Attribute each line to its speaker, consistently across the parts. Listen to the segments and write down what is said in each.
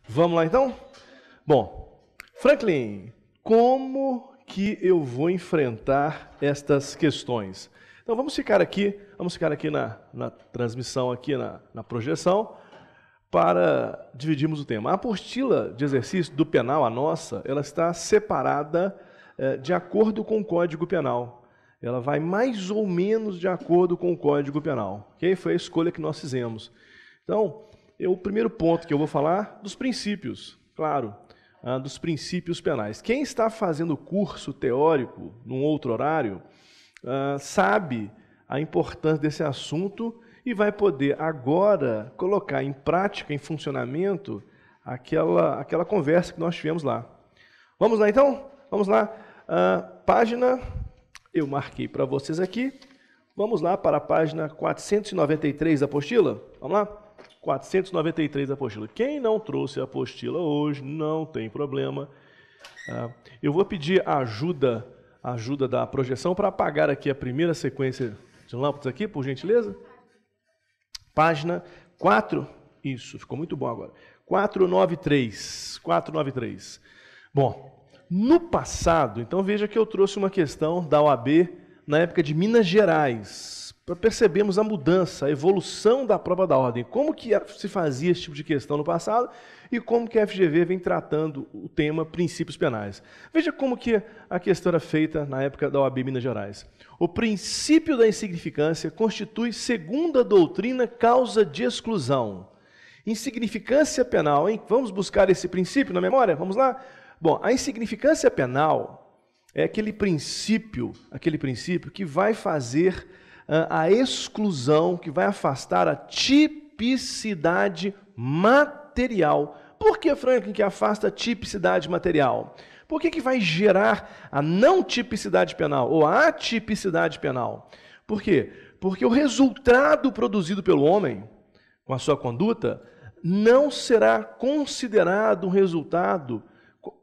Speaker 1: Vamos lá então? Bom, Franklin, como que eu vou enfrentar estas questões? Então vamos ficar aqui na transmissão, aqui na projeção, para dividirmos o tema. A apostila de exercício do penal, a nossa, ela está separada de acordo com o Código Penal. Ela vai mais ou menos de acordo com o Código Penal. Okay? Foi a escolha que nós fizemos. Então, o primeiro ponto que eu vou falar, dos princípios, claro, dos princípios penais. Quem está fazendo curso teórico num outro horário, sabe a importância desse assunto e vai poder agora colocar em prática, em funcionamento, aquela conversa que nós tivemos lá. Vamos lá então? Vamos lá. Página, eu marquei para vocês aqui. Vamos lá para a página 493 da apostila. Vamos lá? 493 da apostila. Quem não trouxe a apostila hoje, não tem problema. Eu vou pedir a ajuda da projeção para apagar aqui a primeira sequência de lâmpadas aqui, por gentileza. Página 4, isso, ficou muito bom agora. 493. Bom, no passado, então veja que eu trouxe uma questão da OAB na época de Minas Gerais, para percebermos a mudança, a evolução da prova da ordem, como que se fazia esse tipo de questão no passado e como que a FGV vem tratando o tema princípios penais. Veja como que a questão era feita na época da OAB Minas Gerais. O princípio da insignificância constitui, segundo a doutrina, causa de exclusão. Insignificância penal, hein? Vamos buscar esse princípio na memória? Vamos lá? Bom, a insignificância penal é aquele princípio que vai fazer a exclusão, que vai afastar a tipicidade material. Por que, Franklin, que afasta a tipicidade material? Por que vai gerar a não tipicidade penal ou a atipicidade penal? Por quê? Porque o resultado produzido pelo homem, com a sua conduta, não será considerado um resultado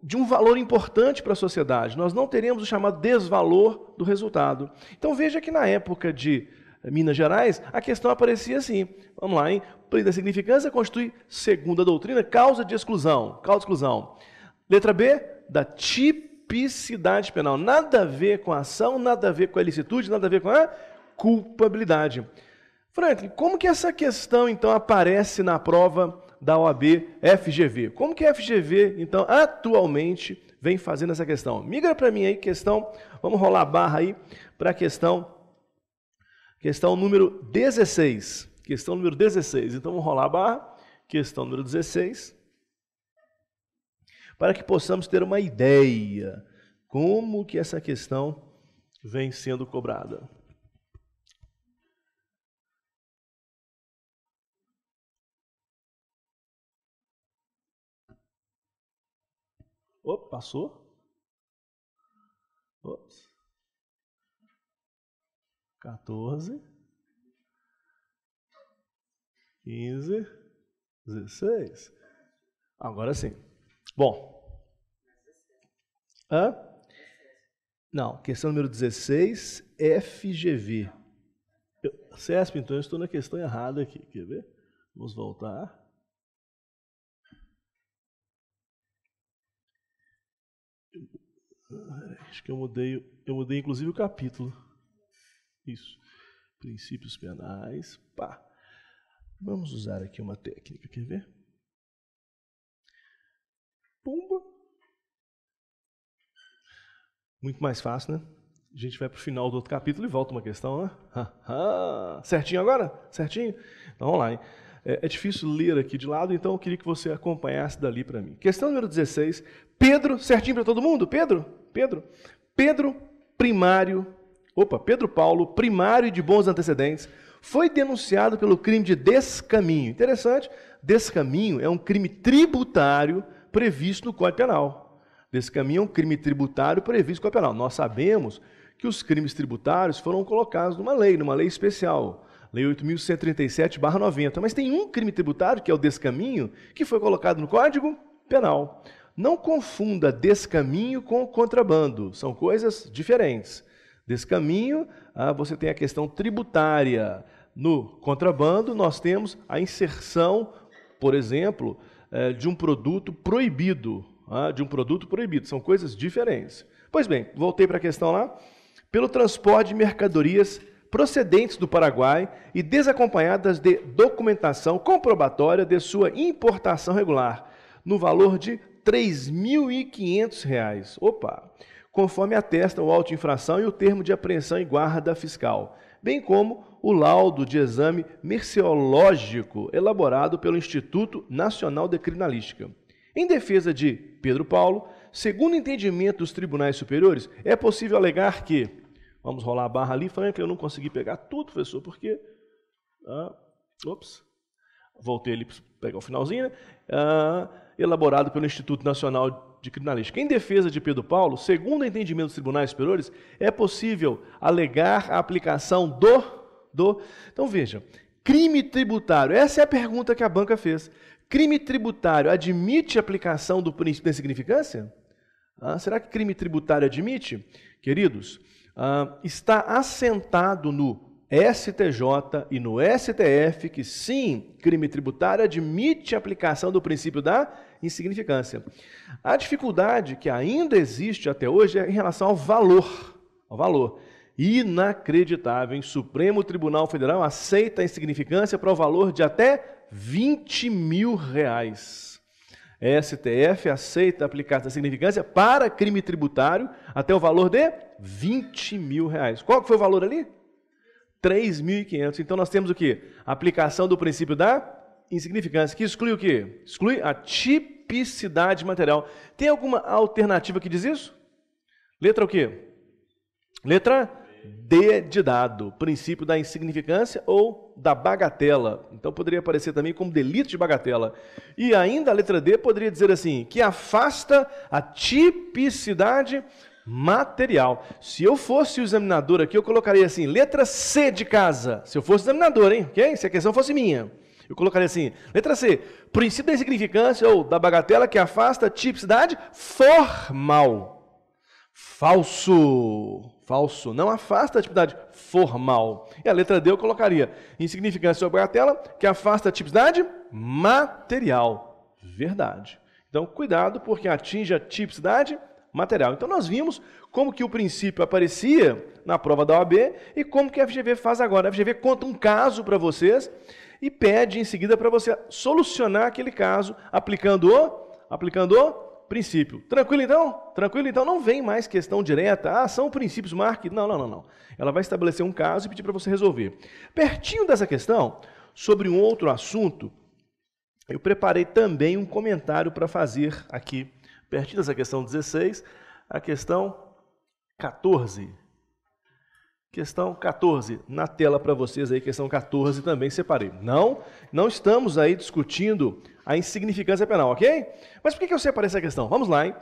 Speaker 1: de um valor importante para a sociedade. Nós não teremos o chamado desvalor do resultado. Então veja que na época de Minas Gerais, a questão aparecia assim. Vamos lá, hein? Princípio da significância constitui, segundo a doutrina, causa de exclusão. Letra B, da tipicidade penal. Nada a ver com a ação, nada a ver com a ilicitude, nada a ver com a culpabilidade. Franklin, como que essa questão, então, aparece na prova da OAB FGV? Como que a FGV, então, atualmente vem fazendo essa questão? Migra para mim aí, questão, vamos rolar a barra aí para a questão número 16. Questão número 16. Então, vamos rolar a barra, questão número 16, para que possamos ter uma ideia como que essa questão vem sendo cobrada. Opa, passou? Ops. 14, 15, 16. Agora sim. Bom. Não, questão número 16, FGV. CESP, então eu estou na questão errada aqui. Quer ver? Vamos voltar. Acho que eu mudei inclusive o capítulo. Isso. Princípios penais. Pá. Vamos usar aqui uma técnica, quer ver? Pumba. Muito mais fácil, né? A gente vai para o final do outro capítulo e volta uma questão, né? Certinho agora? Certinho? Então vamos lá, hein? É difícil ler aqui de lado, então eu queria que você acompanhasse dali para mim. Questão número 16. Pedro, certinho para todo mundo? Pedro Paulo, primário e de bons antecedentes, foi denunciado pelo crime de descaminho. Interessante, descaminho é um crime tributário previsto no Código Penal. Descaminho é um crime tributário previsto no Código Penal. Nós sabemos que os crimes tributários foram colocados numa lei especial, Lei 8.137/90, mas tem um crime tributário, que é o descaminho, que foi colocado no Código Penal. Não confunda descaminho com contrabando, são coisas diferentes. Descaminho, você tem a questão tributária. No contrabando, nós temos a inserção, por exemplo, de um produto proibido. De um produto proibido. São coisas diferentes. Pois bem, voltei para a questão lá. Pelo transporte de mercadorias procedentes do Paraguai e desacompanhadas de documentação comprobatória de sua importação regular, no valor de R$ 3.500. Opa! Conforme atestam o auto de infração e o termo de apreensão e guarda fiscal, bem como o laudo de exame merceológico elaborado pelo Instituto Nacional de Criminalística. Em defesa de Pedro Paulo, segundo o entendimento dos tribunais superiores, é possível alegar que, vamos rolar a barra ali, Franklin, eu não consegui pegar tudo, professor, porque... voltei ali para pegar o finalzinho, né? Elaborado pelo Instituto Nacional de Criminalística. Em defesa de Pedro Paulo, segundo o entendimento dos tribunais superiores, é possível alegar a aplicação Então, veja, crime tributário. Essa é a pergunta que a banca fez. Crime tributário admite a aplicação do princípio da insignificância? Será que crime tributário admite? Queridos, está assentado no STJ e no STF que sim, crime tributário admite a aplicação do princípio da insignificância. A dificuldade que ainda existe até hoje é em relação ao valor. Inacreditável, hein? Supremo Tribunal Federal aceita a insignificância para o valor de até R$20 mil. STF aceita aplicar essa insignificância para crime tributário até o valor de R$20 mil. Qual que foi o valor ali? 3.500. Então nós temos o quê? A aplicação do princípio da insignificância, que exclui o quê? Exclui a tipicidade material. Tem alguma alternativa que diz isso? Letra o quê? Letra D de dado, princípio da insignificância ou da bagatela. Então poderia aparecer também como delito de bagatela. E ainda a letra D poderia dizer assim, que afasta a tipicidade material. Se eu fosse o examinador aqui, eu colocaria assim, letra C de casa. Se eu fosse examinador, hein? Okay? Se a questão fosse minha. Eu colocaria assim, letra C, princípio da insignificância ou da bagatela que afasta a tipicidade formal. Falso, não afasta a atividade formal. E a letra D eu colocaria insignificância ou bagatela que afasta a tipicidade material. Verdade. Então, cuidado, porque atinge a tipicidade material. Então, nós vimos como que o princípio aparecia na prova da OAB e como que a FGV faz agora. A FGV conta um caso para vocês e pede em seguida para você solucionar aquele caso aplicando o princípio. Tranquilo então? Tranquilo então? Não vem mais questão direta. São princípios, marque. Não. Ela vai estabelecer um caso e pedir para você resolver. Pertinho dessa questão, sobre um outro assunto, eu preparei também um comentário para fazer aqui. Pertinho dessa questão 16, a questão 14. Questão 14, na tela para vocês aí, questão 14 também separei. Não estamos aí discutindo a insignificância penal, ok? Mas por que eu separei essa questão? Vamos lá, hein?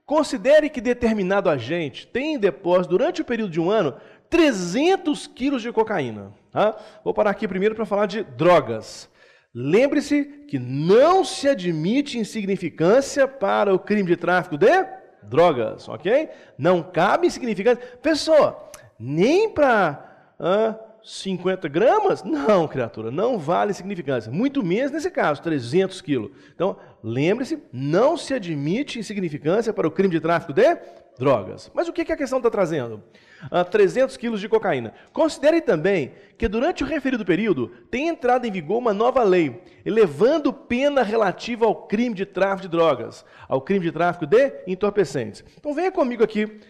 Speaker 1: Considere que determinado agente tem em depósito, durante o período de um ano, 300 quilos de cocaína. Vou parar aqui primeiro para falar de drogas. Lembre-se que não se admite insignificância para o crime de tráfico de drogas, ok? Não cabe insignificância. Pessoa, nem para 50 gramas? Não, criatura, não vale insignificância. Muito menos nesse caso, 300 quilos. Então, lembre-se, não se admite insignificância para o crime de tráfico de drogas. Mas o que a questão está trazendo? 300 quilos de cocaína. Considere também que durante o referido período tem entrado em vigor uma nova lei, elevando pena relativa ao crime de tráfico de drogas, ao crime de tráfico de entorpecentes. Então venha comigo aqui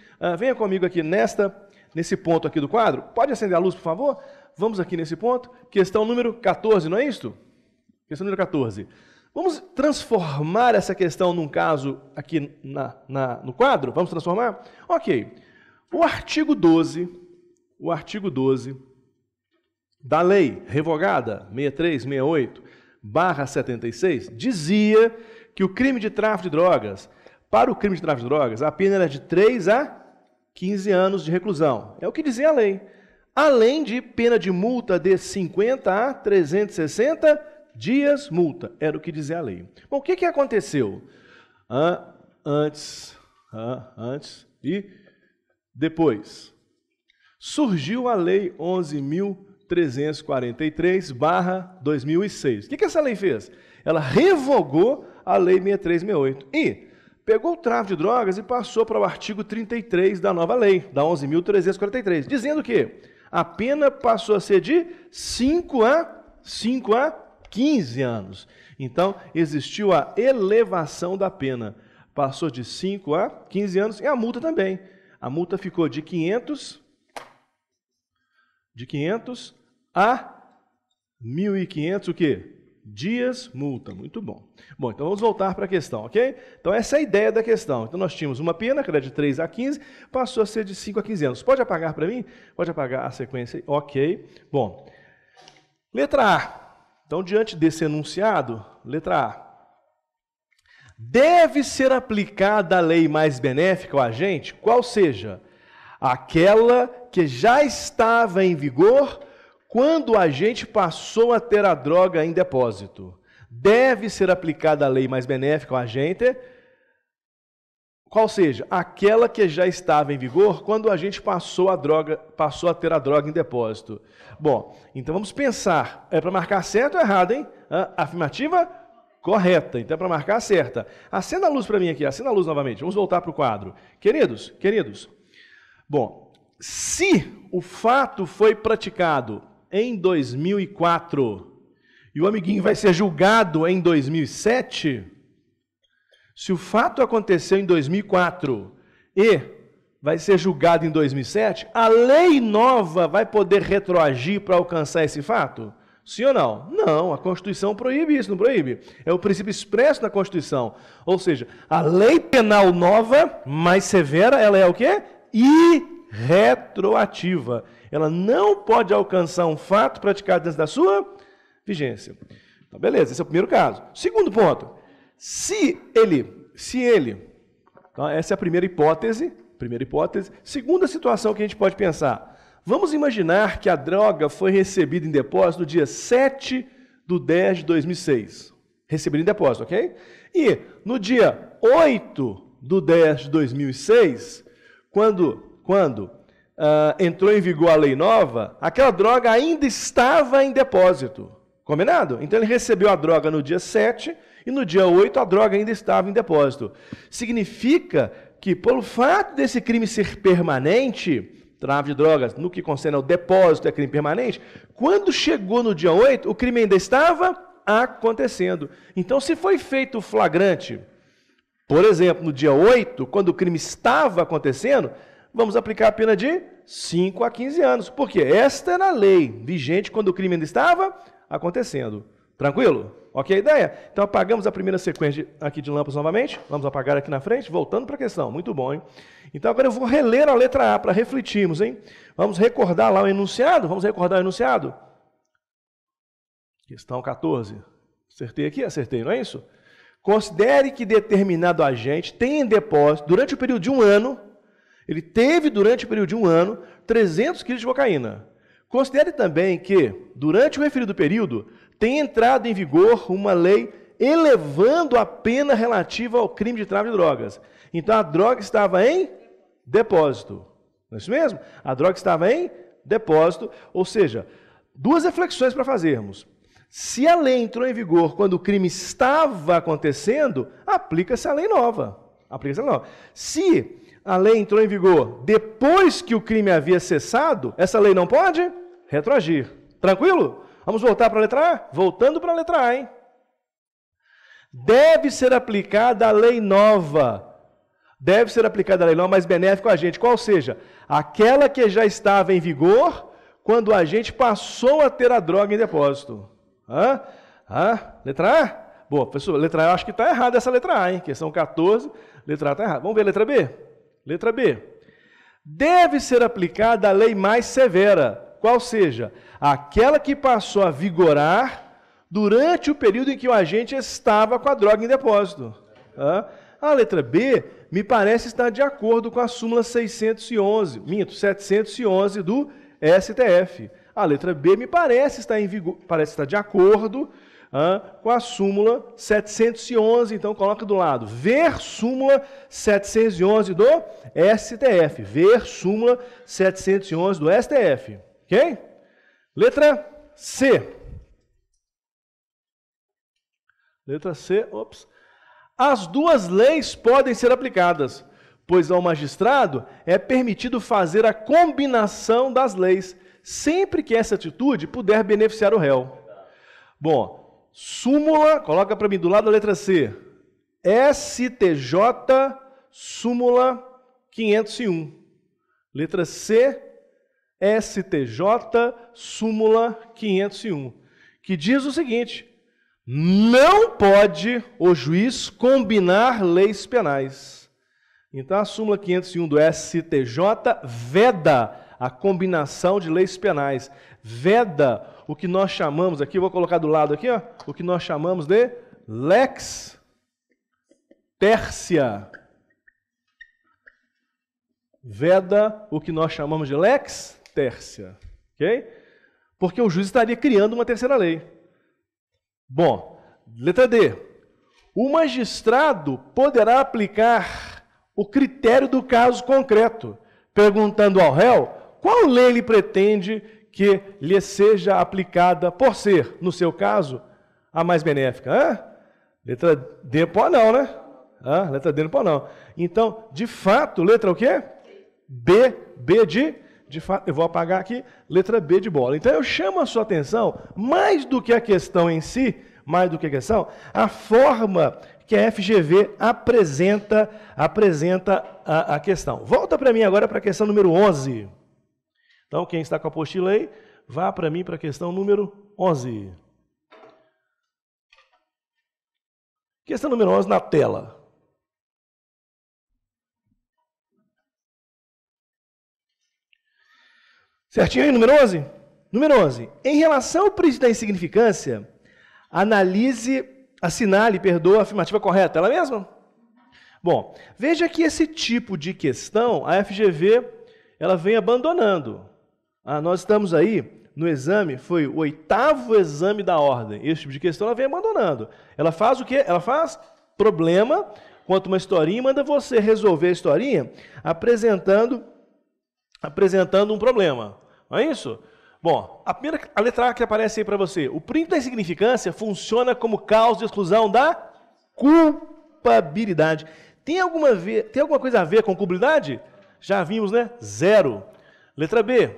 Speaker 1: nesse ponto aqui do quadro. Pode acender a luz, por favor? Vamos aqui nesse ponto. Questão número 14, não é isto? Questão número 14. Vamos transformar essa questão num caso aqui no quadro? Vamos transformar? Ok. O artigo 12 da lei revogada 6368/76 dizia que o crime de tráfico de drogas, para o crime de tráfico de drogas, a pena era de 3 a 15 anos de reclusão. É o que dizia a lei. Além de pena de multa de 50 a 360 dias multa. Era o que dizia a lei. Bom, o que aconteceu? Antes e depois. Surgiu a Lei 11.343/2006. O que essa lei fez? Ela revogou a Lei 6368. E pegou o tráfico de drogas e passou para o artigo 33 da nova lei, da 11.343, dizendo que a pena passou a ser de 5 a 15 anos. Então, existiu a elevação da pena. Passou de 5 a 15 anos e a multa também. A multa ficou de 500 a 1.500 o quê? Dias multa. Muito bom. Bom, então vamos voltar para a questão, ok? Então essa é a ideia da questão. Então nós tínhamos uma pena que era de 3 a 15, passou a ser de 5 a 15 anos. Pode apagar para mim? Pode apagar a sequência aí? Ok. Bom, letra A. Então, diante desse enunciado, letra A. Deve ser aplicada a lei mais benéfica ao agente, qual seja aquela que já estava em vigor quando o agente passou a ter a droga em depósito. Deve ser aplicada a lei mais benéfica ao agente, qual seja aquela que já estava em vigor quando o agente passou a ter a droga em depósito. Bom, então vamos pensar, é para marcar certo ou errado, hein? Afirmativa correta, então é para marcar certa. Acenda a luz para mim aqui, acenda a luz novamente, vamos voltar para o quadro. Queridos, bom, se o fato foi praticado em 2004 e o amiguinho vai ser julgado em 2007, se o fato aconteceu em 2004 e vai ser julgado em 2007, a lei nova vai poder retroagir para alcançar esse fato? Sim ou não? Não, a Constituição proíbe isso, não proíbe? É o princípio expresso da Constituição. Ou seja, a lei penal nova, mais severa, ela é o quê? Irretroativa. Ela não pode alcançar um fato praticado dentro da sua vigência. Então, beleza, esse é o primeiro caso. Segundo ponto, se ele, então essa é a primeira hipótese. Segunda situação que a gente pode pensar. Vamos imaginar que a droga foi recebida em depósito no dia 7/10/2006. Recebida em depósito, ok? E no dia 8/10/2006, quando entrou em vigor a lei nova, aquela droga ainda estava em depósito. Combinado? Então ele recebeu a droga no dia 7 e no dia 8 a droga ainda estava em depósito. Significa que, pelo fato desse crime ser permanente, tráfico de drogas, no que concerne ao depósito, é crime permanente, quando chegou no dia 8, o crime ainda estava acontecendo. Então, se foi feito o flagrante, por exemplo, no dia 8, quando o crime estava acontecendo, vamos aplicar a pena de 5 a 15 anos, porque esta era a lei vigente quando o crime ainda estava acontecendo. Tranquilo? Ok a ideia? Então apagamos a primeira sequência aqui de lâmpadas novamente. Vamos apagar aqui na frente, voltando para a questão. Muito bom, hein? Então agora eu vou reler a letra A para refletirmos, hein? Vamos recordar lá o enunciado? Vamos recordar o enunciado? Questão 14. Acertei aqui? Acertei, não é isso? Considere que determinado agente tem em depósito, durante o período de um ano, ele teve durante o período de um ano 300 quilos de cocaína. Considere também que, durante o referido período, tem entrado em vigor uma lei elevando a pena relativa ao crime de tráfico de drogas. Então, a droga estava em depósito. Não é isso mesmo? A droga estava em depósito, ou seja, duas reflexões para fazermos. Se a lei entrou em vigor quando o crime estava acontecendo, aplica-se a lei nova. Aplica-se a lei nova. Se a lei entrou em vigor depois que o crime havia cessado, essa lei não pode retroagir. Tranquilo? Vamos voltar para a letra A? Voltando para a letra A, hein? Deve ser aplicada a lei nova. Deve ser aplicada a lei nova mais benéfica ao agente. Qual seja? Aquela que já estava em vigor quando o agente passou a ter a droga em depósito. Letra A? Boa, professor, letra A, eu acho que está errada essa letra A, hein? Questão 14, letra A está errada. Vamos ver a letra B? Letra B. Deve ser aplicada a lei mais severa. Qual seja? Aquela que passou a vigorar durante o período em que o agente estava com a droga em depósito. A letra B me parece estar de acordo com a súmula 711 do STF. A letra B me parece estar em vigor, parece estar de acordo com a súmula 711, então coloca do lado, ver súmula 711 do STF, ver súmula 711 do STF, ok? Letra C. Letra C, As duas leis podem ser aplicadas, pois ao magistrado é permitido fazer a combinação das leis, sempre que essa atitude puder beneficiar o réu. Bom, súmula, coloca para mim do lado da letra C, STJ, súmula 501. Letra C, STJ, súmula 501, que diz o seguinte: não pode o juiz combinar leis penais. Então, a súmula 501 do STJ veda a combinação de leis penais, veda o que nós chamamos aqui, vou colocar do lado aqui, ó, o que nós chamamos de lex tercia. Veda o que nós chamamos de lex tercia, ok? Porque o juiz estaria criando uma terceira lei. Bom, letra D. O magistrado poderá aplicar o critério do caso concreto, perguntando ao réu qual lei ele pretende que lhe seja aplicada por ser, no seu caso, a mais benéfica. Letra D pode não, né? Letra D não pode não. Então, de fato, letra o quê? B de fato, eu vou apagar aqui, letra B de bola. Então, eu chamo a sua atenção, mais do que a questão em si, mais do que a questão, a forma que a FGV apresenta a questão. Volta para mim agora para a questão número 11. Então, quem está com a apostila aí, vá para mim para a questão número 11. Questão número 11 na tela. Certinho aí, número 11? Número 11. Em relação ao princípio da insignificância, assinale a afirmativa correta. Ela mesma? Bom, veja que esse tipo de questão, a FGV, ela vem abandonando. Nós estamos aí no exame, foi o 8º exame da ordem. Esse tipo de questão ela vem abandonando. Ela faz o quê? Ela faz problema, conta uma historinha e manda você resolver a historinha apresentando um problema. Não é isso? Bom, a letra A que aparece aí para você. O princípio da insignificância funciona como causa de exclusão da culpabilidade. Tem alguma coisa a ver com culpabilidade? Já vimos, né? Zero. Letra B.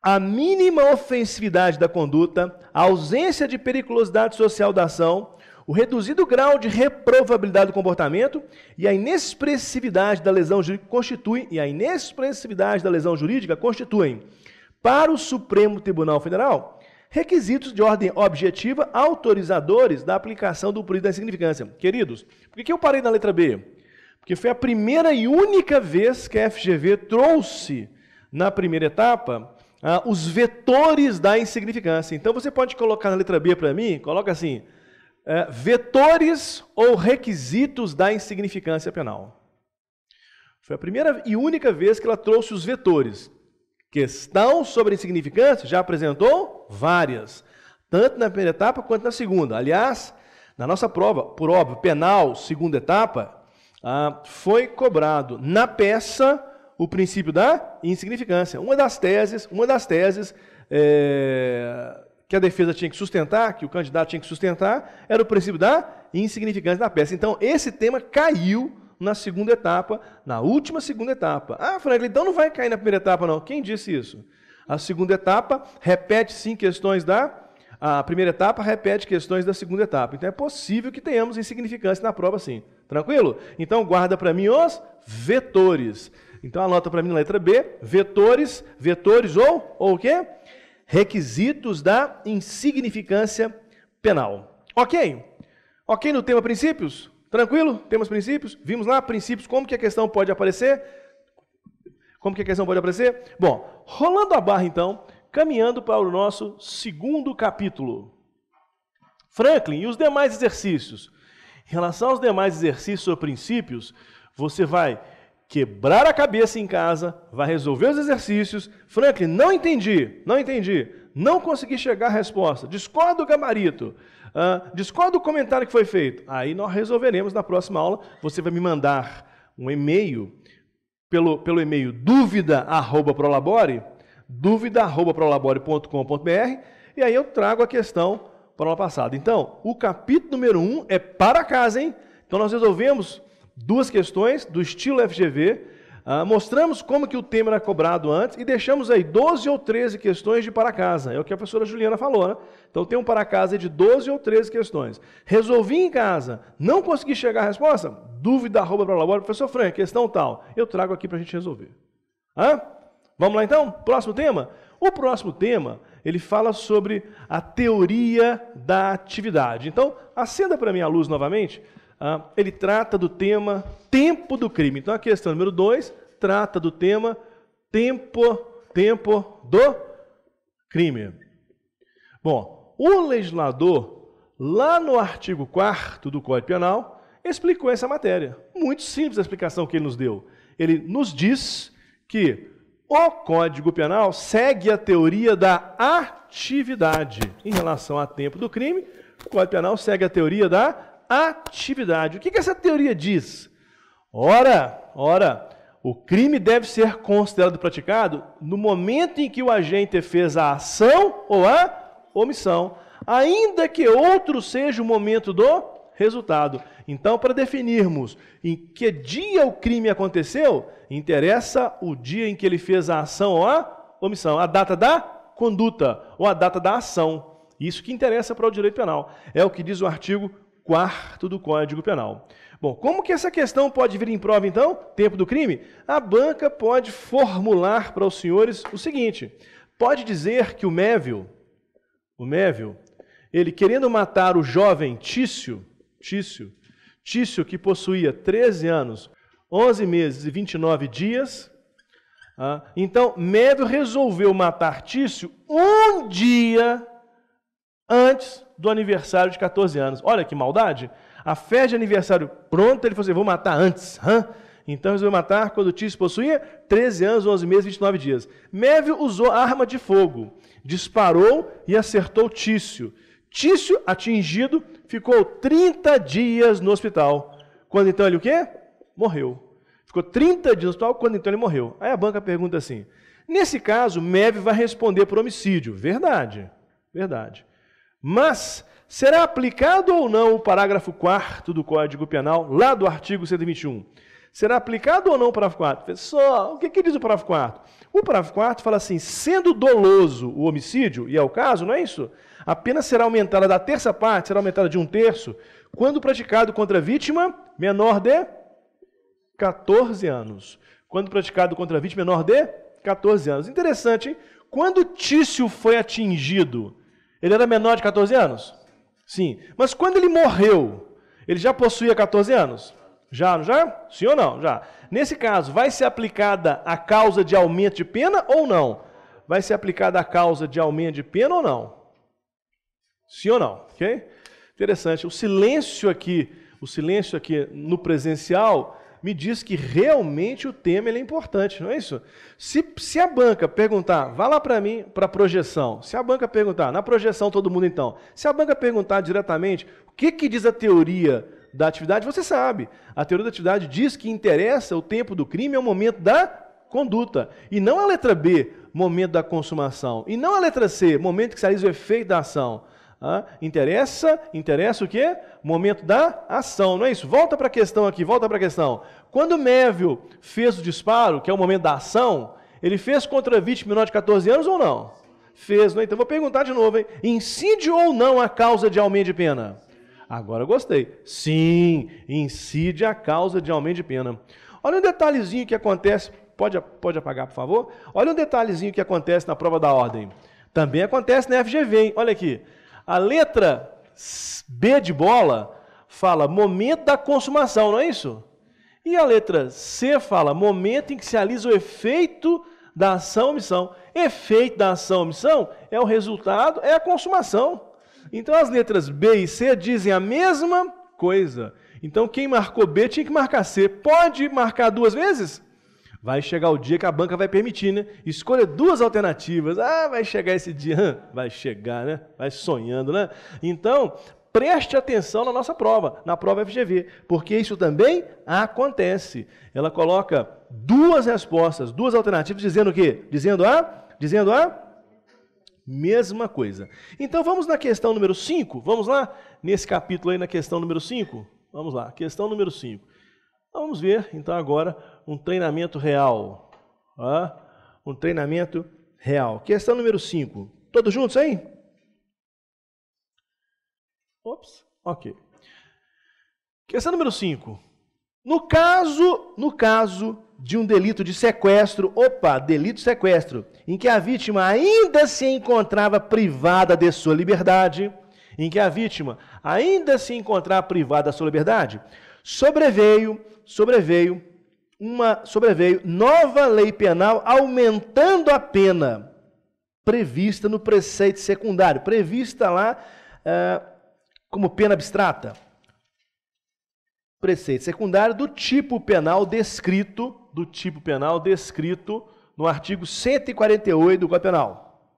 Speaker 1: A mínima ofensividade da conduta, a ausência de periculosidade social da ação, o reduzido grau de reprovabilidade do comportamento e a inexpressividade da lesão jurídica constituem, para o Supremo Tribunal Federal, requisitos de ordem objetiva autorizadores da aplicação do princípio da insignificância. Queridos, por que eu parei na letra B? Porque foi a primeira e única vez que a FGV trouxe, na primeira etapa, os vetores da insignificância. Então, você pode colocar na letra B para mim, coloca assim, vetores ou requisitos da insignificância penal. Foi a primeira e única vez que ela trouxe os vetores. Questão sobre insignificância já apresentou várias, tanto na primeira etapa quanto na segunda. Aliás, na nossa prova, por óbvio, penal, segunda etapa, foi cobrado na peça o princípio da insignificância. Uma das teses que a defesa tinha que sustentar, que o candidato tinha que sustentar, era o princípio da insignificância da peça. Então, esse tema caiu na segunda etapa, na última segunda etapa. Franklin, então não vai cair na primeira etapa, não. Quem disse isso? A segunda etapa repete, sim, questões a primeira etapa repete questões da segunda etapa. Então, é possível que tenhamos insignificância na prova, sim. Tranquilo? Então, guarda para mim os vetores. Então, anota para mim na letra B, vetores ou o quê? Requisitos da insignificância penal. Ok? Ok no tema princípios? Tranquilo? Temos princípios? Vimos lá princípios, como que a questão pode aparecer? Bom, rolando a barra então, caminhando para o nosso segundo capítulo. Franklin, e os demais exercícios? Em relação aos demais exercícios ou princípios, você vai quebrar a cabeça em casa, vai resolver os exercícios. Franklin, não entendi, não consegui chegar à resposta, discordo do gabarito, discordo do comentário que foi feito. Aí nós resolveremos na próxima aula. Você vai me mandar um e-mail, pelo e-mail dúvida@prolabore.com.br, e aí eu trago a questão para a aula passada. Então, o capítulo número 1 é para casa, hein? Então nós resolvemos duas questões do estilo FGV, mostramos como que o tema era cobrado antes e deixamos aí 12 ou 13 questões de para casa. É o que a professora Juliana falou, né? Então tem um para casa de 12 ou 13 questões. Resolvi em casa, não consegui chegar à resposta? Dúvida, @prolabore, professor Frank, questão tal. Eu trago aqui para a gente resolver. Vamos lá então? Próximo tema? O próximo tema, ele fala sobre a teoria da atividade. Então, acenda para mim a luz novamente. Ele trata do tema tempo do crime. Então, a questão número 2 trata do tema tempo do crime. Bom, o legislador, lá no artigo 4º do Código Penal, explicou essa matéria. Muito simples a explicação que ele nos deu. Ele nos diz que o Código Penal segue a teoria da atividade. Em relação a tempo do crime, o Código Penal segue a teoria da atividade. O que essa teoria diz? Ora, o crime deve ser considerado praticado no momento em que o agente fez a ação ou a omissão, ainda que outro seja o momento do resultado. Então, para definirmos em que dia o crime aconteceu, interessa o dia em que ele fez a ação ou a omissão, a data da conduta ou a data da ação. Isso que interessa para o direito penal. É o que diz o artigo 4º do Código Penal. Bom, como que essa questão pode vir em prova, então? Tempo do crime? A banca pode formular para os senhores o seguinte: pode dizer que o Mévio, ele querendo matar o jovem Tício, que possuía 13 anos, 11 meses e 29 dias, então Mévio resolveu matar Tício um dia antes do aniversário de 14 anos. Olha que maldade. A festa de aniversário pronta, ele falou assim, vou matar antes. Então resolveu matar quando Tício possuía 13 anos, 11 meses e 29 dias. Mévio usou arma de fogo, disparou e acertou Tício. Tício, atingido, ficou 30 dias no hospital. Quando então ele o quê? Morreu. Ficou 30 dias no hospital, quando então ele morreu. Aí a banca pergunta assim, nesse caso, Mévio vai responder por homicídio. Verdade. Mas, será aplicado ou não o parágrafo 4º do Código Penal, lá do artigo 121? Será aplicado ou não o parágrafo 4º? Professor, o que diz o parágrafo 4º? O parágrafo 4º fala assim, sendo doloso o homicídio, e é o caso, não é isso? A pena será aumentada da terça parte, será aumentada de 1/3, quando praticado contra a vítima menor de 14 anos. Quando praticado contra a vítima menor de 14 anos. Interessante, hein? Quando Tício foi atingido, ele era menor de 14 anos? Sim. Mas quando ele morreu, ele já possuía 14 anos? Já, não já? Sim ou não? Já. Nesse caso, vai ser aplicada a causa de aumento de pena ou não? Vai ser aplicada a causa de aumento de pena ou não? Sim ou não? Ok? Interessante. O silêncio aqui no presencial me diz que realmente o tema ele é importante, não é isso? Se a banca perguntar, vá lá para mim, para a projeção, se a banca perguntar, na projeção todo mundo então, se a banca perguntar diretamente, o que diz a teoria da atividade, você sabe, a teoria da atividade diz que interessa o tempo do crime é o momento da conduta, e não a letra B, momento da consumação, e não a letra C, momento que se realiza o efeito da ação. Interessa o quê? Momento da ação, não é isso? Volta para a questão aqui, Quando Mévio fez o disparo, que é o momento da ação, ele fez contra a vítima menor de 14 anos ou não? Fez, não é? Então vou perguntar de novo, hein? Incide ou não a causa de aumento de pena? Agora eu gostei. Sim, incide a causa de aumento de pena. Olha um detalhezinho que acontece, pode apagar, por favor? Olha um detalhezinho que acontece na prova da ordem. Também acontece na FGV, hein? Olha aqui. A letra B de bola fala momento da consumação, não é isso? E a letra C fala momento em que se realiza o efeito da ação ou omissão. Efeito da ação ou omissão é o resultado, é a consumação. Então as letras B e C dizem a mesma coisa. Então quem marcou B tinha que marcar C. Pode marcar duas vezes? Vai chegar o dia que a banca vai permitir, né? Escolha duas alternativas. Vai chegar esse dia. Vai chegar, né? Vai sonhando, né? Então, preste atenção na nossa prova, na prova FGV, porque isso também acontece. Ela coloca duas respostas, duas alternativas, dizendo o quê? Dizendo a mesma coisa. Então, vamos na questão número 5. Vamos lá? Nesse capítulo aí, na questão número 5. Vamos lá, questão número 5. Vamos ver, então, agora um treinamento real. Um treinamento real. Questão número 5. Todos juntos aí? Ops, ok. Questão número 5. No caso de um delito de sequestro, delito de sequestro, em que a vítima ainda se encontrava privada de sua liberdade, sobreveio nova lei penal aumentando a pena prevista no preceito secundário, prevista lá como pena abstrata. Preceito secundário do tipo penal descrito no artigo 148 do Código Penal.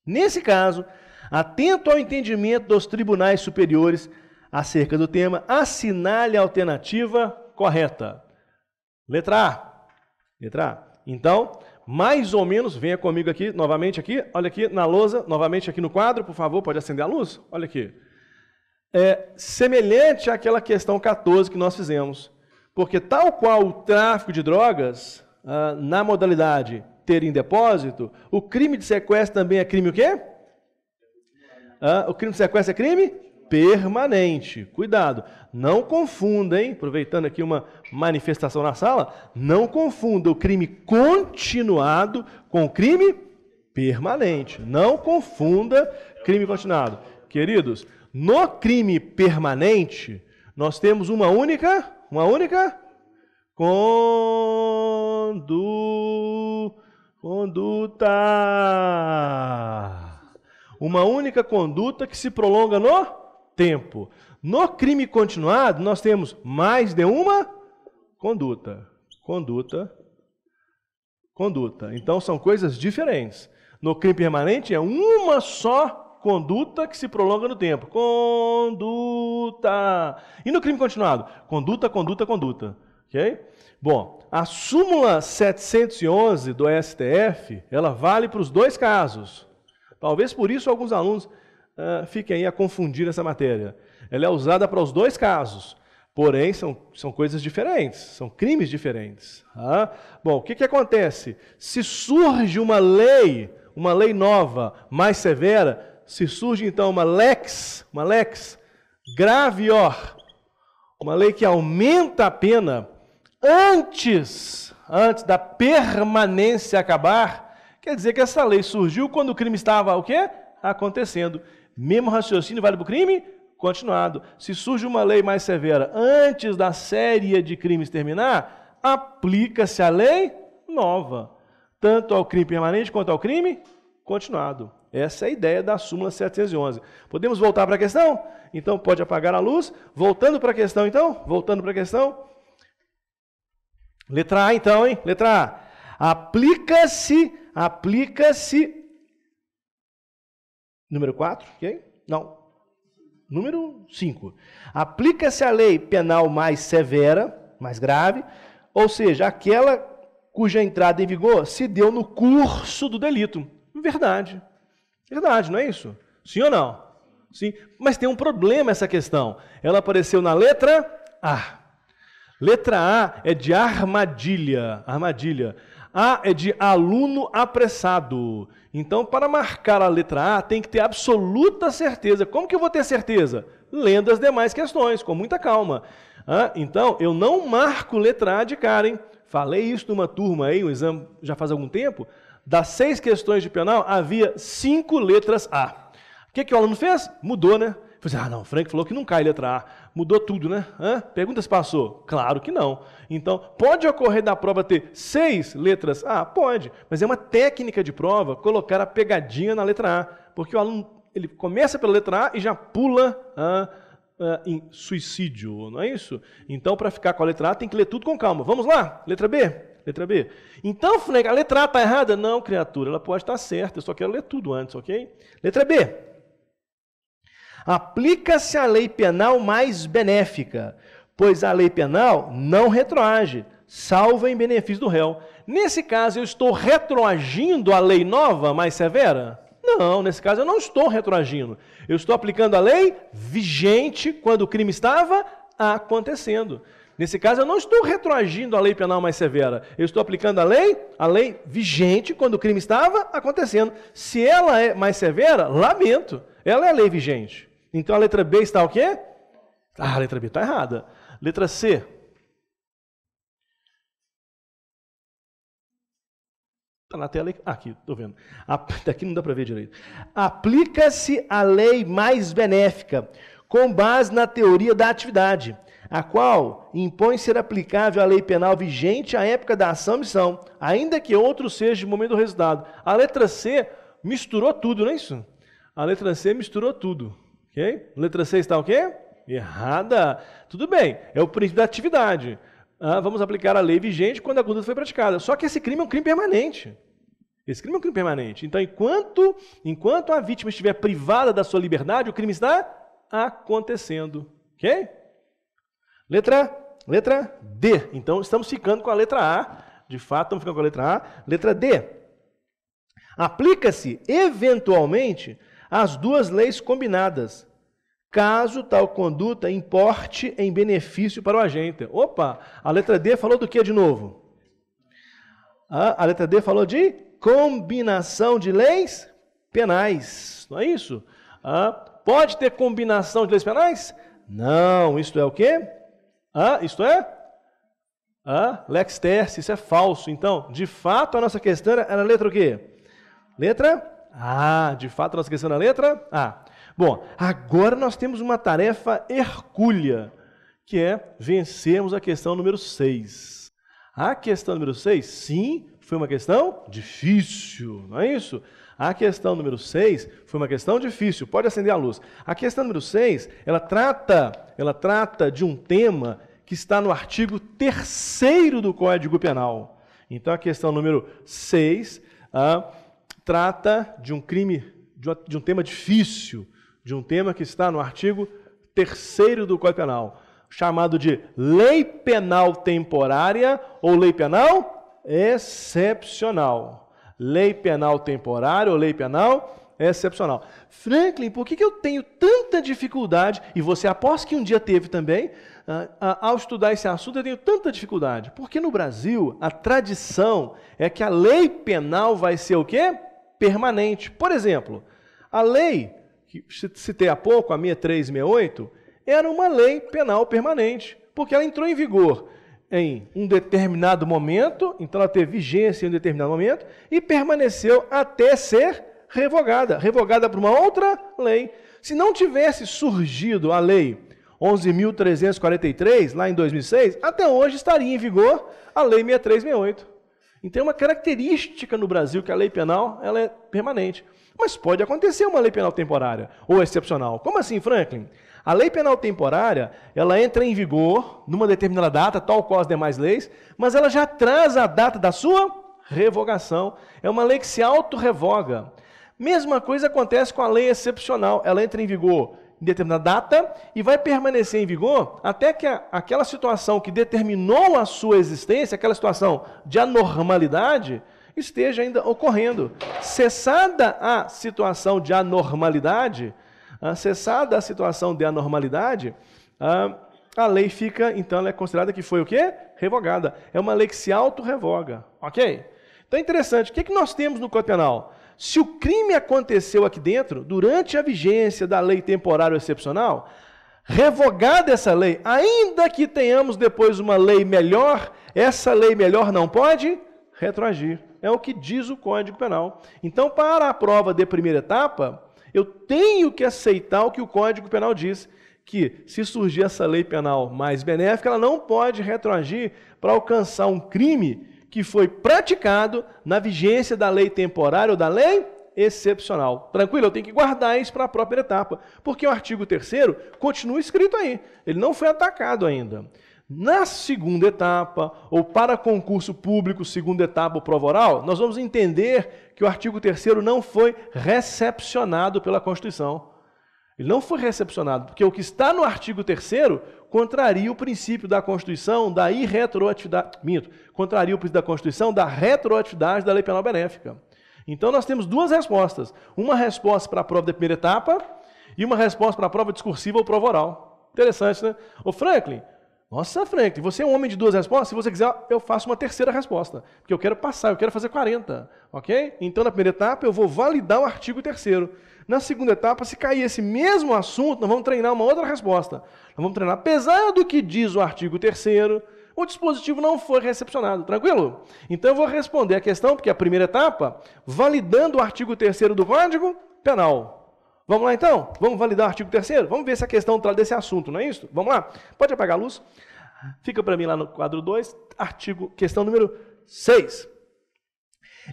Speaker 1: Nesse caso, atento ao entendimento dos tribunais superiores acerca do tema, assinale a alternativa correta. Letra A. Então, mais ou menos, venha comigo aqui, novamente aqui, olha aqui na lousa, novamente aqui no quadro, por favor, pode acender a luz? Olha aqui. Semelhante àquela questão 14 que nós fizemos, porque tal qual o tráfico de drogas, na modalidade ter em depósito, o crime de sequestro também é crime o quê? O crime de sequestro é crime permanente. Cuidado, não confunda, hein? Aproveitando aqui uma manifestação na sala, não confunda o crime continuado com o crime permanente. Não confunda crime continuado. Queridos, no crime permanente, nós temos uma única conduta. Uma única conduta que se prolonga no tempo. No crime continuado, nós temos mais de uma conduta. Então, são coisas diferentes. No crime permanente, é uma só conduta que se prolonga no tempo. Conduta. E no crime continuado? Conduta. Ok? Bom, a súmula 711 do STF, ela vale para os dois casos. Talvez por isso alguns alunos fiquem aí a confundir essa matéria. Ela é usada para os dois casos, porém são coisas diferentes, são crimes diferentes. Bom, o que acontece? Se surge uma lei nova, mais severa, se surge então uma lex gravior, uma lei que aumenta a pena antes da permanência acabar, quer dizer que essa lei surgiu quando o crime estava o quê? Acontecendo. Mesmo raciocínio vale para o crime continuado. Se surge uma lei mais severa antes da série de crimes terminar, aplica-se a lei nova, tanto ao crime permanente quanto ao crime continuado. Essa é a ideia da súmula 711. Podemos voltar para a questão? Então, pode apagar a luz. Voltando para a questão, então. Letra A, então, hein? Letra A. Aplica-se... Número 4, ok? Não. Número 5. Aplica-se a lei penal mais severa, mais grave, ou seja, aquela cuja entrada em vigor se deu no curso do delito. Verdade, não é isso? Sim ou não? Sim, mas tem um problema essa questão. Ela apareceu na letra A. Letra A é de armadilha. A é de aluno apressado. Então, para marcar a letra A, tem que ter absoluta certeza. Como que eu vou ter certeza? Lendo as demais questões, com muita calma. Então, eu não marco letra A de cara, hein? Falei isso numa turma aí, um exame já faz algum tempo. Das 6 questões de penal, havia 5 letras A. O que o aluno fez? Mudou, né? Falei, não, Frank falou que não cai letra A. Mudou tudo, né? Pergunta se passou. Claro que não. Então, pode ocorrer da prova ter 6 letras A? Pode. Mas é uma técnica de prova colocar a pegadinha na letra A. Porque o aluno ele começa pela letra A e já pula em suicídio, não é isso? Então, para ficar com a letra A, tem que ler tudo com calma. Vamos lá? Letra B? Então, Frank, a letra A está errada? Não, criatura, ela pode estar certa. Eu só quero ler tudo antes, ok? Letra B. Aplica-se a lei penal mais benéfica, pois a lei penal não retroage, salvo em benefício do réu. Nesse caso, eu estou retroagindo a lei nova mais severa? Não, nesse caso eu não estou retroagindo. Eu estou aplicando a lei vigente quando o crime estava acontecendo. Nesse caso, eu não estou retroagindo a lei penal mais severa. Eu estou aplicando a lei vigente quando o crime estava acontecendo. Se ela é mais severa, lamento. Ela é a lei vigente. Então a letra B está o quê? Ah, a letra B está errada. Letra C. Está na tela aqui, estou vendo. Daqui não dá para ver direito. Aplica-se a lei mais benéfica, com base na teoria da atividade, a qual impõe ser aplicável a lei penal vigente à época da ação e omissão, ainda que outro seja de momento do resultado. A letra C misturou tudo, não é isso? A letra C misturou tudo. Ok? Letra C está o quê? Errada. Tudo bem, é o princípio da atividade. Vamos aplicar a lei vigente quando a conduta foi praticada. Só que esse crime é um crime permanente. Esse crime é um crime permanente. Então, enquanto a vítima estiver privada da sua liberdade, o crime está acontecendo. Ok? Letra D. Então, estamos ficando com a letra A. De fato, estamos ficando com a letra A. Letra D. Aplica-se, eventualmente, as duas leis combinadas, caso tal conduta importe em benefício para o agente. Opa, a letra D falou do que de novo? A letra D falou de combinação de leis penais. Não é isso? Pode ter combinação de leis penais? Não. Isto é o quê? Isto é? Lex tercia, isso é falso. Então, de fato, a nossa questão era a letra o quê? Letra A. De fato, a nossa questão era a letra A. Bom, agora nós temos uma tarefa hercúlea, que é vencermos a questão número 6. A questão número 6, sim, foi uma questão difícil, não é isso? A questão número 6 foi uma questão difícil, pode acender a luz. A questão número 6, ela trata de um tema que está no artigo 3º do Código Penal. Então, a questão número 6 trata de um crime, de um tema difícil, de um tema que está no artigo 3º do Código Penal, chamado de lei penal temporária ou lei penal excepcional. Lei penal temporária ou lei penal excepcional. Franklin, por que eu tenho tanta dificuldade, e você aposta que um dia teve também, ao estudar esse assunto eu tenho tanta dificuldade? Porque no Brasil a tradição é que a lei penal vai ser o quê? Permanente. Por exemplo, a lei que citei há pouco, a 6368, era uma lei penal permanente, porque ela entrou em vigor em um determinado momento, então ela teve vigência em um determinado momento, e permaneceu até ser revogada por uma outra lei. Se não tivesse surgido a lei 11.343, lá em 2006, até hoje estaria em vigor a lei 6368. Então é uma característica no Brasil que a lei penal ela é permanente. Mas pode acontecer uma lei penal temporária ou excepcional. Como assim, Franklin? A lei penal temporária, ela entra em vigor numa determinada data, tal qual as demais leis, mas ela já traz a data da sua revogação. É uma lei que se autorrevoga. Mesma coisa acontece com a lei excepcional. Ela entra em vigor em determinada data e vai permanecer em vigor até que aquela situação que determinou a sua existência, aquela situação de anormalidade, esteja ainda ocorrendo. Cessada a situação de anormalidade, a lei fica, então, ela é considerada que foi o quê? Revogada. É uma lei que se auto-revoga. Ok? Então é interessante. O que nós temos no Código Penal? Se o crime aconteceu aqui dentro, durante a vigência da lei temporária ou excepcional, revogada essa lei, ainda que tenhamos depois uma lei melhor, essa lei melhor não pode retroagir. É o que diz o Código Penal. Então, para a prova de primeira etapa, eu tenho que aceitar o que o Código Penal diz, que se surgir essa lei penal mais benéfica, ela não pode retroagir para alcançar um crime que foi praticado na vigência da lei temporária ou da lei excepcional. Tranquilo? Eu tenho que guardar isso para a própria etapa, porque o artigo 3º continua escrito aí. Ele não foi atacado ainda. Na segunda etapa, ou para concurso público, segunda etapa ou prova oral, nós vamos entender que o artigo 3º não foi recepcionado pela Constituição. Ele não foi recepcionado, porque o que está no artigo 3º contraria o princípio da Constituição da irretroatividade, contraria o princípio da Constituição da retroatividade da lei penal benéfica. Então nós temos duas respostas. Uma resposta para a prova da primeira etapa e uma resposta para a prova discursiva ou prova oral. Interessante, né? Ô Franklin, nossa Franklin, você é um homem de 2 respostas? Se você quiser, eu faço uma terceira resposta, porque eu quero passar, eu quero fazer 40, ok? Então, na primeira etapa, eu vou validar o artigo 3º. Na segunda etapa, se cair esse mesmo assunto, nós vamos treinar uma outra resposta. Nós vamos treinar, apesar do que diz o artigo 3º, o dispositivo não foi recepcionado, tranquilo? Então, eu vou responder a questão, porque é a primeira etapa, validando o artigo 3º do Código Penal. Vamos lá, então? Vamos validar o artigo 3º? Vamos ver se a questão trata desse assunto, não é isso? Vamos lá? Pode apagar a luz? Fica para mim lá no quadro 2, questão número 6.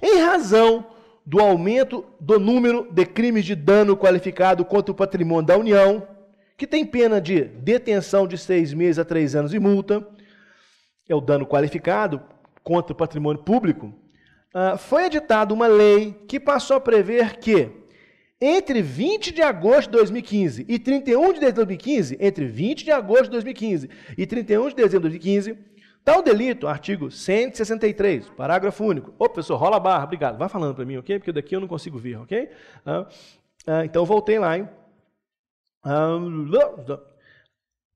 Speaker 1: Em razão do aumento do número de crimes de dano qualificado contra o patrimônio da União, que tem pena de detenção de 6 meses a 3 anos e multa, é o dano qualificado contra o patrimônio público, foi editada uma lei que passou a prever que, entre 20 de agosto de 2015 e 31 de dezembro de 2015, entre 20 de agosto de 2015 e 31 de dezembro de 2015, tal delito, artigo 163, parágrafo único. Ô, professor, rola a barra, obrigado. Vai falando para mim, ok? Porque daqui eu não consigo ver, ok? Então, voltei lá, hein?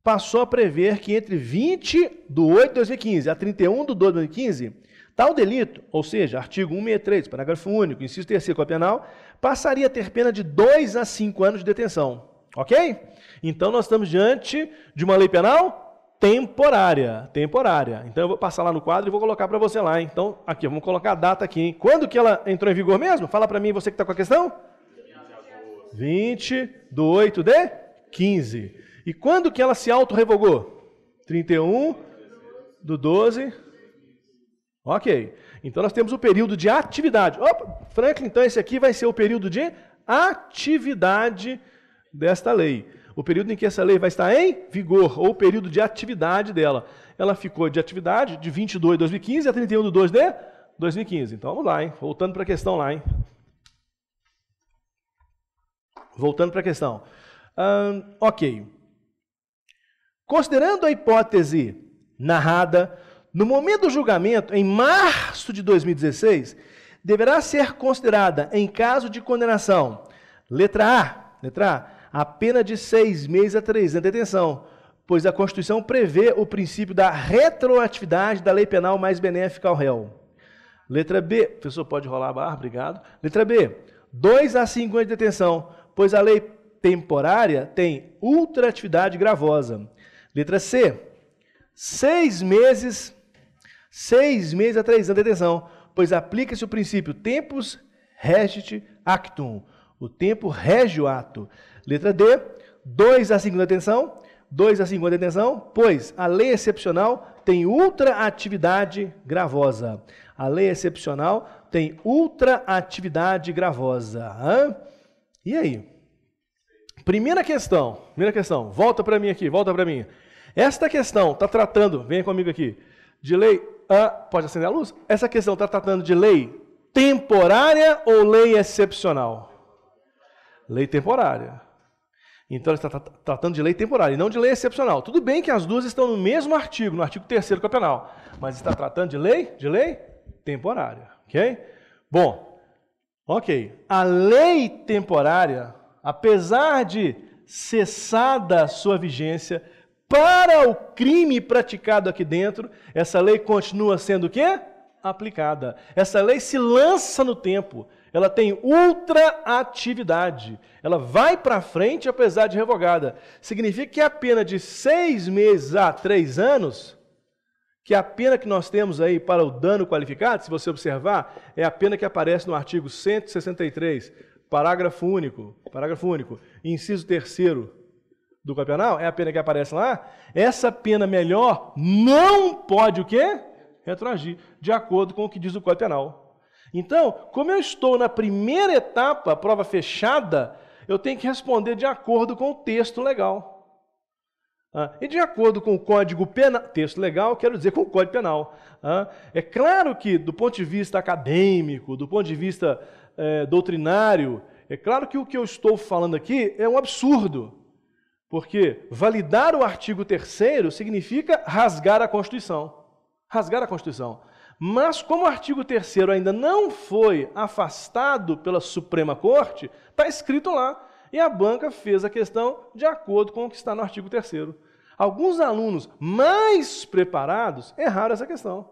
Speaker 1: Passou a prever que entre 20 de 8 de 2015 a 31 de 2 de 2015, tal delito, ou seja, artigo 163, parágrafo único, inciso 3º do Código Penal, passaria a ter pena de 2 a 5 anos de detenção. Ok? Então, nós estamos diante de uma lei penal temporária. Então, eu vou passar lá no quadro e vou colocar para você lá. Hein? Então, aqui, vamos colocar a data aqui. Hein? Quando que ela entrou em vigor mesmo? Fala para mim, você que está com a questão. 20 de 8 de 15. E quando que ela se auto-revogou? 31 de 12. Ok. Então, nós temos o período de atividade. Opa, Franklin, então esse aqui vai ser o período de atividade desta lei. O período em que essa lei vai estar em vigor, ou o período de atividade dela. Ela ficou de atividade de 22 de 2015 a 31 de 2 de 2015. Então, vamos lá, hein? Voltando para a questão lá, hein? Voltando para a questão. Ok. Considerando a hipótese narrada, no momento do julgamento, em março de 2016, deverá ser considerada, em caso de condenação, letra A, a pena de 6 meses a 3 anos de detenção, pois a Constituição prevê o princípio da retroatividade da lei penal mais benéfica ao réu. Letra B, professor, pode rolar a barra, obrigado. Letra B, 2 a 5 anos de detenção, pois a lei temporária tem ultraatividade gravosa. Letra C, 6 meses a 3 anos de detenção, pois aplica-se o princípio tempus regit actum, o tempo rege o ato. Letra D, 2 a 5 anos de detenção, 2 a 5 anos de detenção, pois a lei excepcional tem ultraatividade gravosa. A lei excepcional tem ultraatividade gravosa. E aí? Primeira questão, volta para mim aqui, volta para mim. Esta questão está tratando, venha comigo aqui, de lei, pode acender a luz? Essa questão está tratando de lei temporária ou lei excepcional? Lei temporária. Então, ela está tratando de lei temporária e não de lei excepcional. Tudo bem que as duas estão no mesmo artigo, no artigo 3º do Código Penal, mas está tratando de lei temporária, ok? Bom, ok. A lei temporária, apesar de cessada a sua vigência, para o crime praticado aqui dentro, essa lei continua sendo o quê? Aplicada. Essa lei se lança no tempo. Ela tem ultraatividade. Ela vai para frente apesar de revogada. Significa que a pena de 6 meses a 3 anos, que é a pena que nós temos aí para o dano qualificado, se você observar, é a pena que aparece no artigo 163, parágrafo único, inciso 3º do Código Penal, é a pena que aparece lá. Essa pena melhor não pode o quê? Retroagir, de acordo com o que diz o Código Penal. Então, como eu estou na primeira etapa, prova fechada, eu tenho que responder de acordo com o texto legal. E de acordo com o Código Penal, texto legal, quero dizer com o Código Penal. É claro que, do ponto de vista acadêmico, do ponto de vista doutrinário, é claro que o que eu estou falando aqui é um absurdo. Porque validar o artigo 3º significa rasgar a Constituição. Rasgar a Constituição. Mas como o artigo 3º ainda não foi afastado pela Suprema Corte, está escrito lá. e a banca fez a questão de acordo com o que está no artigo 3º. Alguns alunos mais preparados erraram essa questão.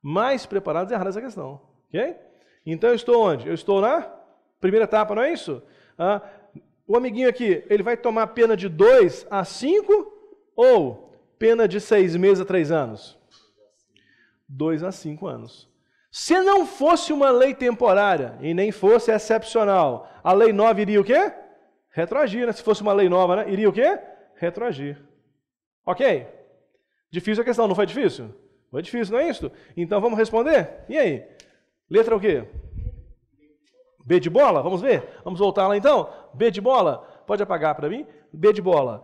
Speaker 1: Mais preparados erraram essa questão. Ok? Então eu estou onde? Eu estou na primeira etapa, não é isso? O amiguinho aqui, ele vai tomar pena de 2 a 5 ou pena de 6 meses a 3 anos? 2 a 5 anos. Se não fosse uma lei temporária e nem fosse excepcional, a lei 9 iria o quê? Retroagir, né? Se fosse uma lei nova, né? Iria o quê? Retroagir. Ok? Difícil a questão, não foi difícil? Foi difícil, não é isso? Então vamos responder? E aí? Letra o quê? B de bola? Vamos ver? Vamos voltar lá então? B de bola? Pode apagar para mim? B de bola.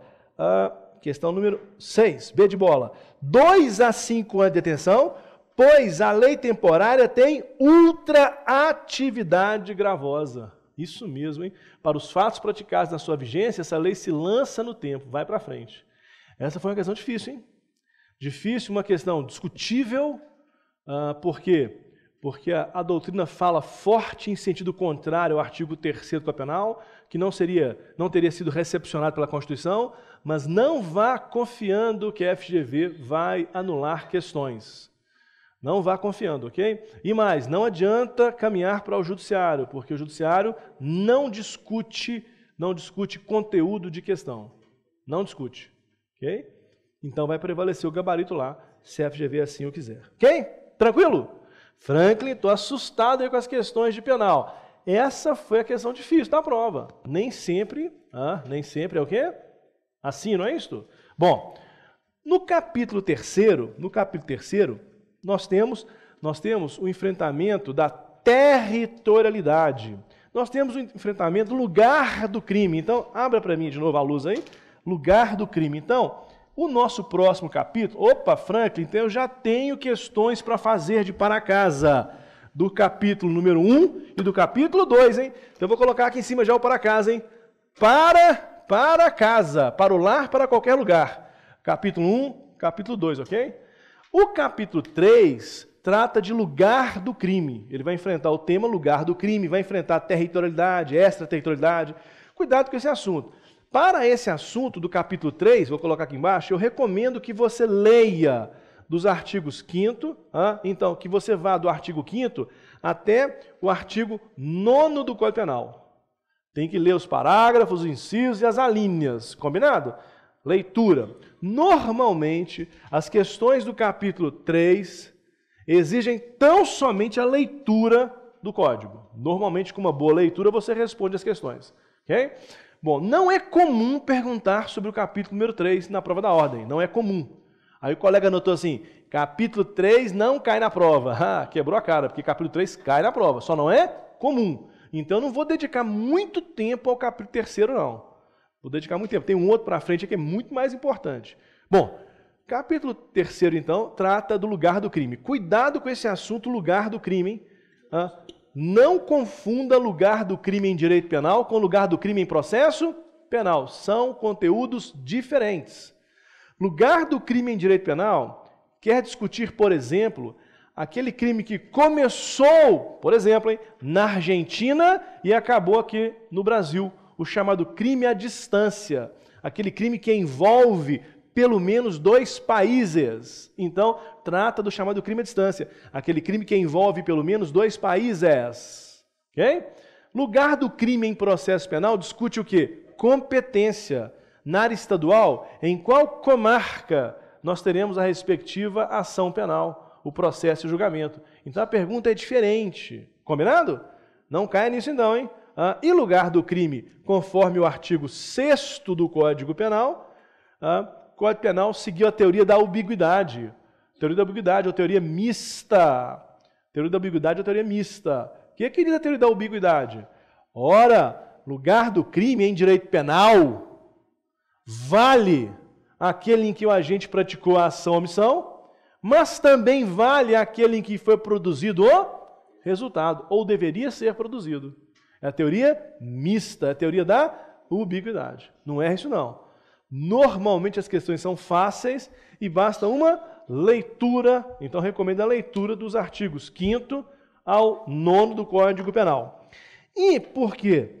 Speaker 1: Questão número 6. B de bola. 2 a 5 anos de detenção, pois a lei temporária tem ultraatividade gravosa. Isso mesmo, hein? Para os fatos praticados na sua vigência, essa lei se lança no tempo, vai para frente. Essa foi uma questão difícil, hein? Difícil, uma questão discutível. Por quê? Porque a doutrina fala forte em sentido contrário ao artigo 3º do Código Penal, que não teria sido recepcionado pela Constituição, mas não vá confiando que a FGV vai anular questões. Não vá confiando, ok? E mais, não adianta caminhar para o judiciário, porque o judiciário não discute conteúdo de questão. Não discute, ok? Então vai prevalecer o gabarito lá, se a FGV assim o quiser. Ok? Tranquilo? Franklin, estou assustado aí com as questões de penal. Essa foi a questão difícil da prova. Nem sempre é o quê? Assim, não é isso? Bom, no capítulo 3º, nós temos o enfrentamento da territorialidade. Nós temos o enfrentamento do lugar do crime. Então, abra para mim de novo a luz aí. Lugar do crime. Então, o nosso próximo capítulo... Opa, Franklin, então eu já tenho questões para fazer de para casa. Do capítulo número 1 e do capítulo 2, hein? Então, eu vou colocar aqui em cima já o para casa, hein? Para casa, para o lar, para qualquer lugar. Capítulo 1, capítulo 2, ok? O capítulo 3 trata de lugar do crime. Ele vai enfrentar o tema lugar do crime, vai enfrentar territorialidade, extraterritorialidade. Cuidado com esse assunto. Para esse assunto do capítulo 3, vou colocar aqui embaixo, eu recomendo que você leia dos artigos 5º, então, que você vá do artigo 5º até o artigo 9º do Código Penal. Tem que ler os parágrafos, os incisos e as alíneas, combinado? Leitura. Normalmente, as questões do capítulo 3 exigem tão somente a leitura do código. Normalmente, com uma boa leitura, você responde as questões. Ok? Bom, não é comum perguntar sobre o capítulo número 3 na prova da ordem. Não é comum. Aí o colega anotou assim, capítulo 3 não cai na prova. Quebrou a cara, porque capítulo 3 cai na prova. Só não é comum. Então, eu não vou dedicar muito tempo ao capítulo 3º, não. Vou dedicar muito tempo. Tem um outro para frente que é muito mais importante. Bom, capítulo 3º, então, trata do lugar do crime. Cuidado com esse assunto, lugar do crime, hein? Não confunda lugar do crime em direito penal com lugar do crime em processo penal. São conteúdos diferentes. Lugar do crime em direito penal quer discutir, por exemplo, aquele crime que começou, por exemplo, na Argentina e acabou aqui no Brasil. O chamado crime à distância. Aquele crime que envolve pelo menos 2 países. Então, trata do chamado crime à distância. Aquele crime que envolve pelo menos 2 países. Ok? Lugar do crime em processo penal discute o quê? Competência. Na área estadual, em qual comarca nós teremos a respectiva ação penal, o processo e o julgamento. Então, a pergunta é diferente. Combinado? Não caia nisso então, hein? E lugar do crime, conforme o artigo 6º do Código Penal, o Código Penal seguiu a teoria da ambiguidade. Teoria da ambiguidade ou teoria mista. Teoria da ambiguidade ou teoria mista. O que diz a teoria da ambiguidade? Ora, lugar do crime em direito penal vale aquele em que o agente praticou a ação ou omissão, mas também vale aquele em que foi produzido o resultado, ou deveria ser produzido. É a teoria mista, é a teoria da ubiquidade. Não é isso não. Normalmente as questões são fáceis e basta uma leitura. Então recomendo a leitura dos artigos 5º ao 9º do Código Penal. E por quê?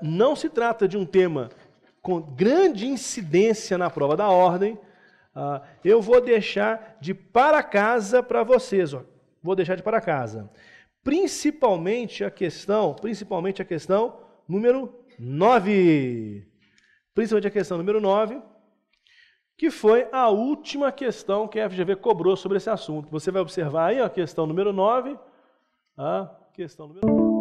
Speaker 1: não se trata de um tema com grande incidência na prova da ordem. Eu vou deixar de para casa para vocês. Ó. Vou deixar de para casa. Principalmente a questão número 9. Principalmente a questão número 9, que foi a última questão que a FGV cobrou sobre esse assunto. Você vai observar aí a questão número 9. A questão número 9.